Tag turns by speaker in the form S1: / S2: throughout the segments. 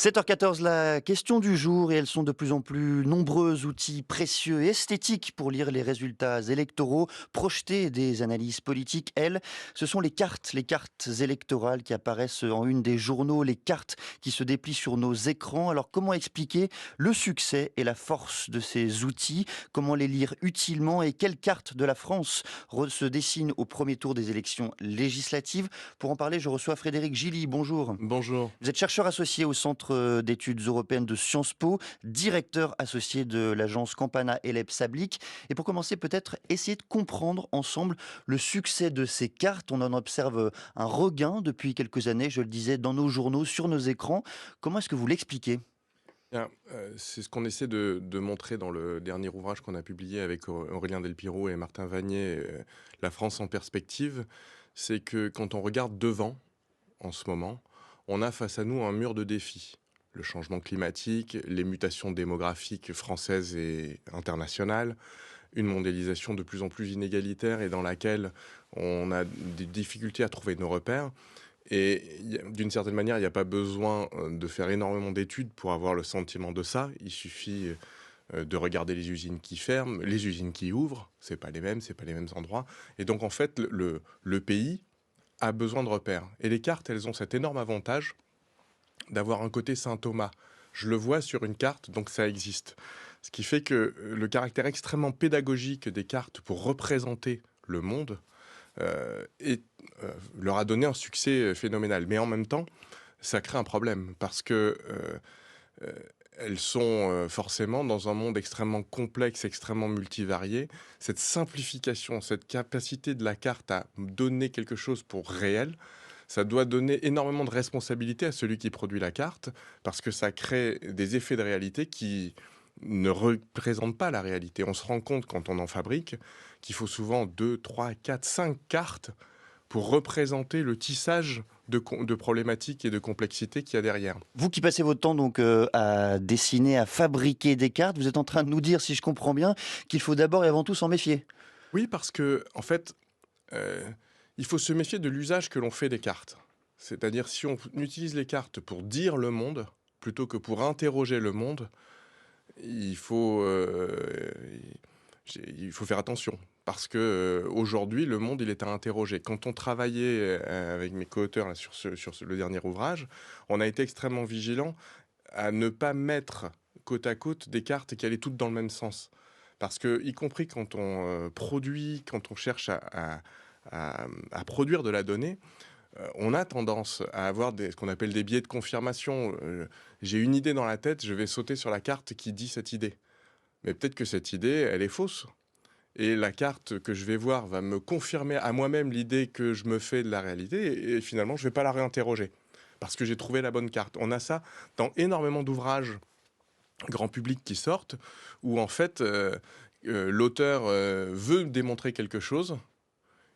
S1: 7h14, la question du jour, et elles sont de plus en plus nombreux, outils précieux et esthétiques pour lire les résultats électoraux, projeter des analyses politiques. Elles, ce sont les cartes électorales qui apparaissent en une des journaux, les cartes qui se déplient sur nos écrans. Alors comment expliquer le succès et la force de ces outils? Comment les lire utilement et quelle carte de la France se dessine au premier tour des élections législatives? Pour en parler, je reçois Frédéric Gilly. Bonjour.
S2: Bonjour.
S1: Vous êtes chercheur associé au Centre d'études européennes de Sciences Po, directeur associé de l'agence Campana Eleb Sablic. Et pour commencer, peut-être essayer de comprendre ensemble le succès de ces cartes. On en observe un regain depuis quelques années, je le disais, dans nos journaux, sur nos écrans. Comment est-ce que vous l'expliquez?
S2: Bien, c'est ce qu'on essaie de montrer dans le dernier ouvrage qu'on a publié avec Aurélien Delpiro et Martin Vanier, La France en perspective. C'est que quand on regarde devant, en ce moment, on a face à nous un mur de défis. Le changement climatique, les mutations démographiques françaises et internationales, une mondialisation de plus en plus inégalitaire et dans laquelle on a des difficultés à trouver nos repères. Et d'une certaine manière, il n'y a pas besoin de faire énormément d'études pour avoir le sentiment de ça. Il suffit de regarder les usines qui ferment, les usines qui ouvrent. C'est pas les mêmes endroits. Et donc, en fait, le pays a besoin de repères. Et les cartes, elles ont cet énorme avantage d'avoir un côté Saint-Thomas. Je le vois sur une carte, donc ça existe. Ce qui fait que le caractère extrêmement pédagogique des cartes pour représenter le monde et leur a donné un succès phénoménal. Mais en même temps, ça crée un problème parce que euh, elles sont forcément dans un monde extrêmement complexe, extrêmement multivarié. Cette simplification, cette capacité de la carte à donner quelque chose pour réel, ça doit donner énormément de responsabilité à celui qui produit la carte parce que ça crée des effets de réalité qui ne représentent pas la réalité. On se rend compte quand on en fabrique qu'il faut souvent 2, 3, 4, 5 cartes pour représenter le tissage de problématiques et de complexité qu'il y a derrière.
S1: Vous qui passez votre temps donc à dessiner, à fabriquer des cartes, vous êtes en train de nous dire, si je comprends bien, qu'il faut d'abord et avant tout s'en méfier.
S2: Oui, parce que en fait, euh, il faut se méfier de l'usage que l'on fait des cartes. C'est-à-dire si on utilise les cartes pour dire le monde, plutôt que pour interroger le monde, il faut, il faut faire attention. Parce que aujourd'hui, le monde, il est à interroger. Quand on travaillait avec mes co-auteurs là, le dernier ouvrage, on a été extrêmement vigilant à ne pas mettre côte à côte des cartes qui allaient toutes dans le même sens. Parce que, y compris quand on produit, quand on cherche à produire de la donnée, on a tendance à avoir ce qu'on appelle des biais de confirmation. J'ai une idée dans la tête, je vais sauter sur la carte qui dit cette idée. Mais peut-être que cette idée, elle est fausse. Et la carte que je vais voir va me confirmer à moi-même l'idée que je me fais de la réalité. Et finalement, je ne vais pas la réinterroger. Parce que j'ai trouvé la bonne carte. On a ça dans énormément d'ouvrages grand public qui sortent, où en fait, l'auteur veut démontrer quelque chose.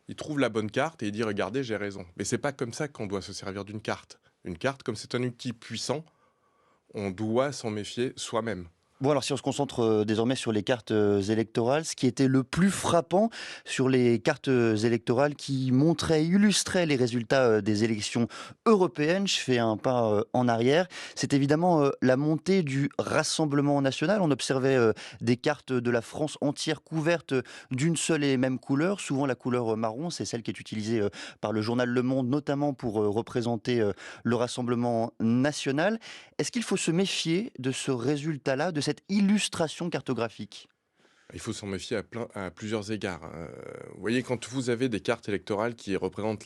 S2: Il trouve la bonne carte et il dit regardez, j'ai raison. Mais c'est pas comme ça qu'on doit se servir d'une carte. Une carte, comme c'est un outil puissant, on doit s'en méfier soi-même.
S1: Bon, alors si on se concentre désormais sur les cartes électorales, ce qui était le plus frappant sur les cartes électorales qui montraient, illustraient les résultats des élections européennes, je fais un pas en arrière, c'est évidemment la montée du Rassemblement national. On observait des cartes de la France entière couvertes d'une seule et même couleur, souvent la couleur marron, c'est celle qui est utilisée par le journal Le Monde, notamment pour représenter le Rassemblement national. Est-ce qu'il faut se méfier de ce résultat-là, de cette illustration cartographique?
S2: Il faut s'en méfier à plusieurs égards. Vous voyez, quand vous avez des cartes électorales qui représentent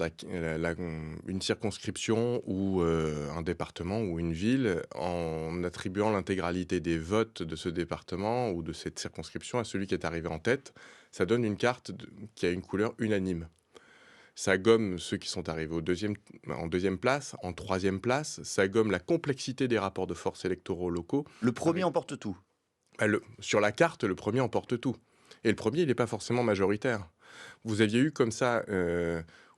S2: une circonscription ou un département ou une ville, en attribuant l'intégralité des votes de ce département ou de cette circonscription à celui qui est arrivé en tête, ça donne une carte qui a une couleur unanime. Ça gomme ceux qui sont arrivés en deuxième place, en troisième place. Ça gomme la complexité des rapports de force électoraux locaux.
S1: Le premier emporte tout.
S2: Sur la carte, le premier emporte tout. Et le premier, il n'est pas forcément majoritaire. Vous aviez eu comme ça,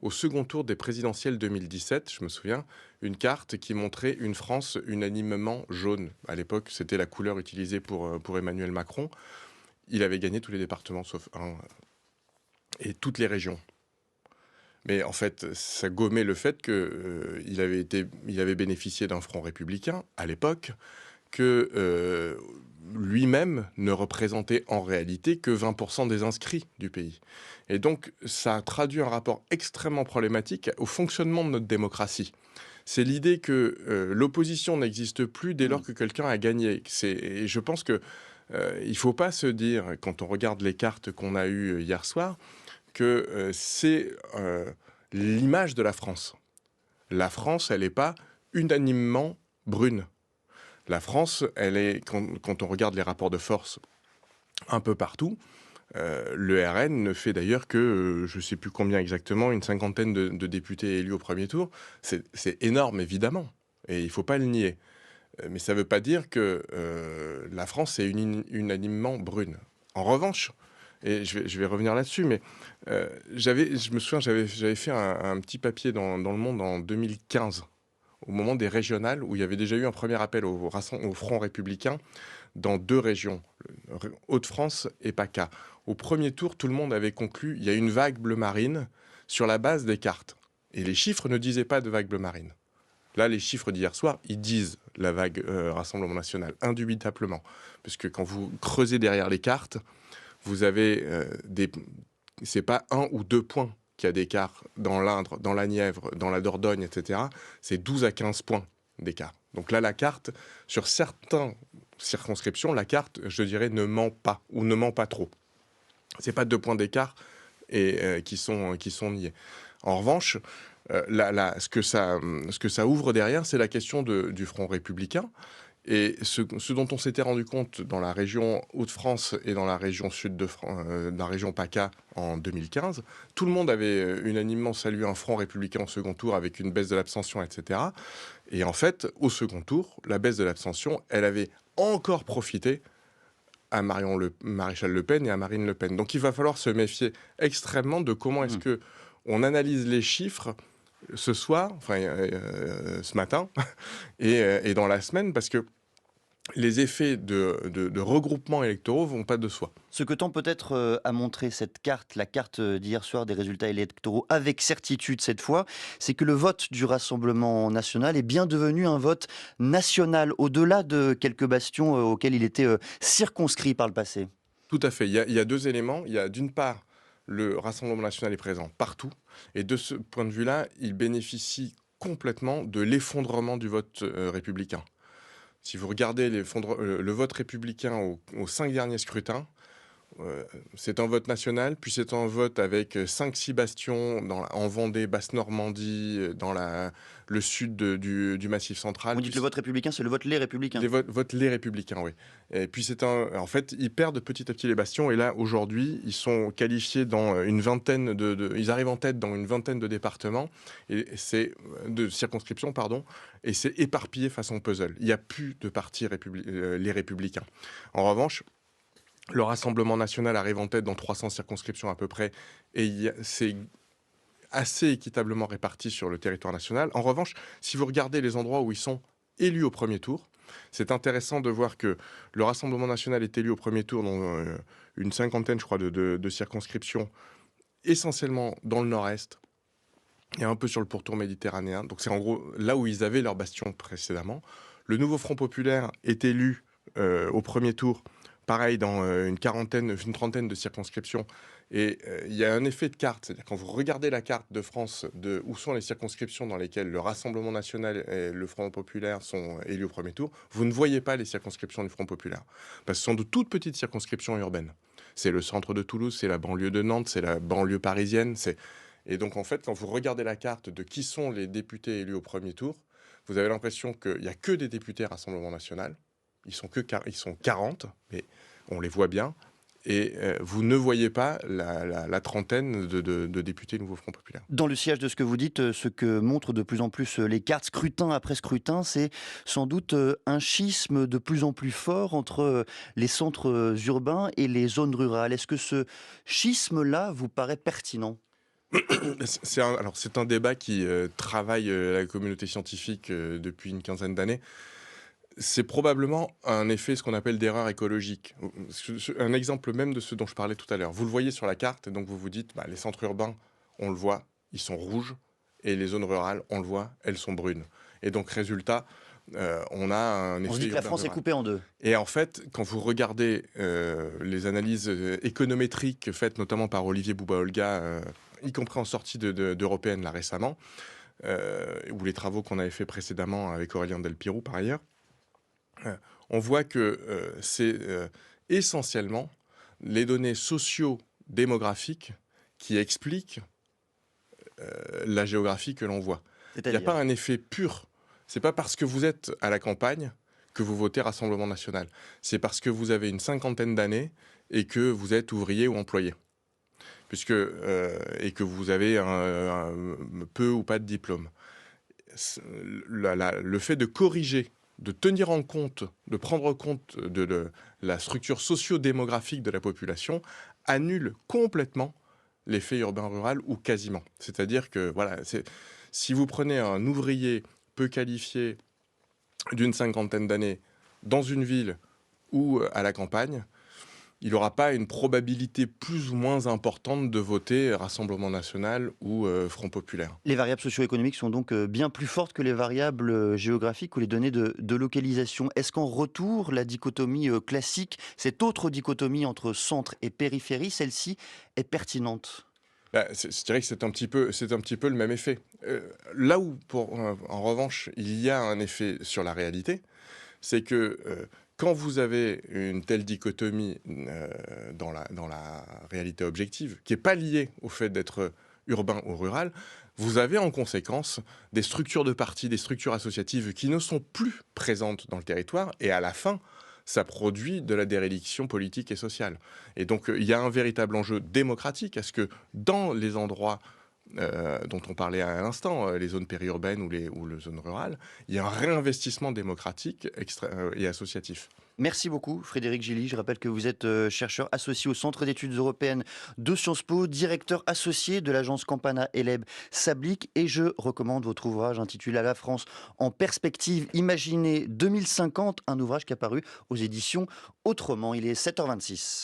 S2: au second tour des présidentielles 2017, je me souviens, une carte qui montrait une France unanimement jaune. À l'époque, c'était la couleur utilisée pour Emmanuel Macron. Il avait gagné tous les départements sauf un, et toutes les régions. Mais en fait, ça gommait le fait que, il avait bénéficié d'un front républicain à l'époque, que, lui-même ne représentait en réalité que 20 des inscrits du pays. Et donc ça a traduit un rapport extrêmement problématique au fonctionnement de notre démocratie. C'est l'idée que, l'opposition n'existe plus dès lors
S1: Mmh.
S2: que quelqu'un a gagné. Et je pense que, il ne faut pas se dire, quand on regarde les cartes qu'on a eues hier soir, que, c'est, l'image de la France. La France, elle n'est pas unanimement brune. La France, elle est quand on regarde les rapports de force un peu partout, le RN ne fait d'ailleurs que, je ne sais plus combien exactement, une cinquantaine de députés élus au premier tour. C'est énorme évidemment et il ne faut pas le nier. Mais ça ne veut pas dire que, la France est unanimement brune. En revanche, et je vais revenir là-dessus, mais, je me souviens, j'avais fait un petit papier dans Le Monde en 2015, au moment des régionales, où il y avait déjà eu un premier appel au Front républicain dans 2 régions, Hauts-de-France et PACA. Au premier tour, tout le monde avait conclu, il y a une vague bleu marine sur la base des cartes. Et les chiffres ne disaient pas de vague bleu marine. Là, les chiffres d'hier soir, ils disent la vague Rassemblement national, indubitablement. Parce que quand vous creusez derrière les cartes, vous avez c'est pas 1 ou 2 points qu'il y a d'écart dans l'Indre, dans la Nièvre, dans la Dordogne, etc. C'est 12 à 15 points d'écart. Donc là, la carte, sur certaines circonscriptions, la carte, je dirais, ne ment pas, ou ne ment pas trop. C'est pas 2 points d'écart et qui sont niés. En revanche, ce que ça ouvre derrière, c'est la question du Front républicain. Et ce dont on s'était rendu compte dans la région Hauts-de-France et dans la région dans la région PACA en 2015, tout le monde avait unanimement salué un front républicain au second tour avec une baisse de l'abstention, etc. Et en fait, au second tour, la baisse de l'abstention, elle avait encore profité à Maréchal Le Pen et à Marine Le Pen. Donc il va falloir se méfier extrêmement de comment est-ce
S1: Mmh.
S2: que on analyse les chiffres ce soir, enfin ce matin, et dans la semaine, parce que les effets de regroupements électoraux vont pas de soi.
S1: Ce que tend peut-être à montrer cette carte, la carte d'hier soir des résultats électoraux, avec certitude cette fois, c'est que le vote du Rassemblement national est bien devenu un vote national, au-delà de quelques bastions auxquels il était circonscrit par le passé.
S2: Tout à fait. Il y a 2 éléments. Il y a d'une part, le Rassemblement national est présent partout et de ce point de vue-là, il bénéficie complètement de l'effondrement du vote, républicain. Si vous regardez le vote républicain aux 5 derniers scrutins, c'est un vote national, puis c'est un vote avec 5-6 bastions en Vendée, Basse-Normandie, dans le sud du Massif central.
S1: Vous dites le vote républicain, c'est le vote les républicains.
S2: Les républicains, oui. Et puis en fait, ils perdent petit à petit les bastions. Et là, aujourd'hui, ils sont qualifiés dans une vingtaine ils arrivent en tête dans une vingtaine de départements et c'est de circonscriptions, pardon. Et c'est éparpillé façon puzzle. Il n'y a plus de parti les républicains. En revanche, le Rassemblement national arrive en tête dans 300 circonscriptions à peu près, et c'est assez équitablement réparti sur le territoire national. En revanche, si vous regardez les endroits où ils sont élus au premier tour, c'est intéressant de voir que le Rassemblement national est élu au premier tour dans une cinquantaine, je crois, de circonscriptions, essentiellement dans le nord-est et un peu sur le pourtour méditerranéen. Donc c'est en gros là où ils avaient leur bastion précédemment. Le nouveau Front populaire est élu au premier tour, pareil, dans une trentaine de circonscriptions. Et il y a un effet de carte, c'est-à-dire quand vous regardez la carte de France de où sont les circonscriptions dans lesquelles le Rassemblement national et le Front populaire sont élus au premier tour, vous ne voyez pas les circonscriptions du Front populaire. Parce que ce sont de toutes petites circonscriptions urbaines. C'est le centre de Toulouse, c'est la banlieue de Nantes, c'est la banlieue parisienne. Et donc en fait, quand vous regardez la carte de qui sont les députés élus au premier tour, vous avez l'impression qu'il n'y a que des députés Rassemblement national. Ils sont 40, mais on les voit bien. Et vous ne voyez pas la trentaine de députés Nouveau Front populaire.
S1: Dans le sillage de ce que vous dites, ce que montrent de plus en plus les cartes scrutin après scrutin, c'est sans doute un schisme de plus en plus fort entre les centres urbains et les zones rurales. Est-ce que ce schisme-là vous paraît pertinent?
S2: C'est un débat qui travaille la communauté scientifique depuis une quinzaine d'années. C'est probablement un effet, ce qu'on appelle d'erreur écologique. Un exemple même de ce dont je parlais tout à l'heure. Vous le voyez sur la carte, donc vous vous dites, bah, les centres urbains, on le voit, ils sont rouges, et les zones rurales, on le voit, elles sont brunes. Et donc, résultat, on a un
S1: On se
S2: effet
S1: dit que la France est
S2: urbain-rural.
S1: coupée en deux.
S2: Et en fait, quand vous regardez les analyses économétriques faites notamment par Olivier Bouba-Olga, y compris en sortie d'Européenne là récemment, ou les travaux qu'on avait fait précédemment avec Aurélien Delpirou par ailleurs, euh, on voit que c'est essentiellement les données socio-démographiques qui expliquent la géographie que l'on voit. Il n'y a pas
S1: C'est-à-dire?
S2: un effet pur. C'est pas parce que vous êtes à la campagne que vous votez Rassemblement national. C'est parce que vous avez une cinquantaine d'années et que vous êtes ouvrier ou employé. Et que vous avez peu ou pas de diplôme. Le fait de corriger, de tenir en compte, de prendre compte de la structure socio-démographique de la population annule complètement l'effet urbain-rural ou quasiment. C'est-à-dire que voilà, si vous prenez un ouvrier peu qualifié d'une cinquantaine d'années dans une ville ou à la campagne, il n'aura pas une probabilité plus ou moins importante de voter Rassemblement national ou Front populaire.
S1: Les variables socio-économiques sont donc bien plus fortes que les variables géographiques ou les données de localisation. Est-ce qu'en retour, la dichotomie classique, cette autre dichotomie entre centre et périphérie, celle-ci est pertinente?
S2: Bah, je dirais que c'est un petit peu le même effet. Là où, en revanche, il y a un effet sur la réalité, c'est que quand vous avez une telle dichotomie dans la réalité objective, qui n'est pas liée au fait d'être urbain ou rural, vous avez en conséquence des structures de partis, des structures associatives qui ne sont plus présentes dans le territoire, et à la fin, ça produit de la déréliction politique et sociale. Et donc, il y a un véritable enjeu démocratique à ce que dans les endroits dont on parlait à l'instant, les zones périurbaines ou les zones rurales, il y a un réinvestissement démocratique et associatif.
S1: Merci beaucoup Frédéric Gilly. Je rappelle que vous êtes chercheur associé au Centre d'études européennes de Sciences Po, directeur associé de l'agence Campana Eleb Sablic, et je recommande votre ouvrage intitulé «À la France en perspective, imaginez 2050», un ouvrage qui est apparu aux éditions Autrement. Il est 7h26.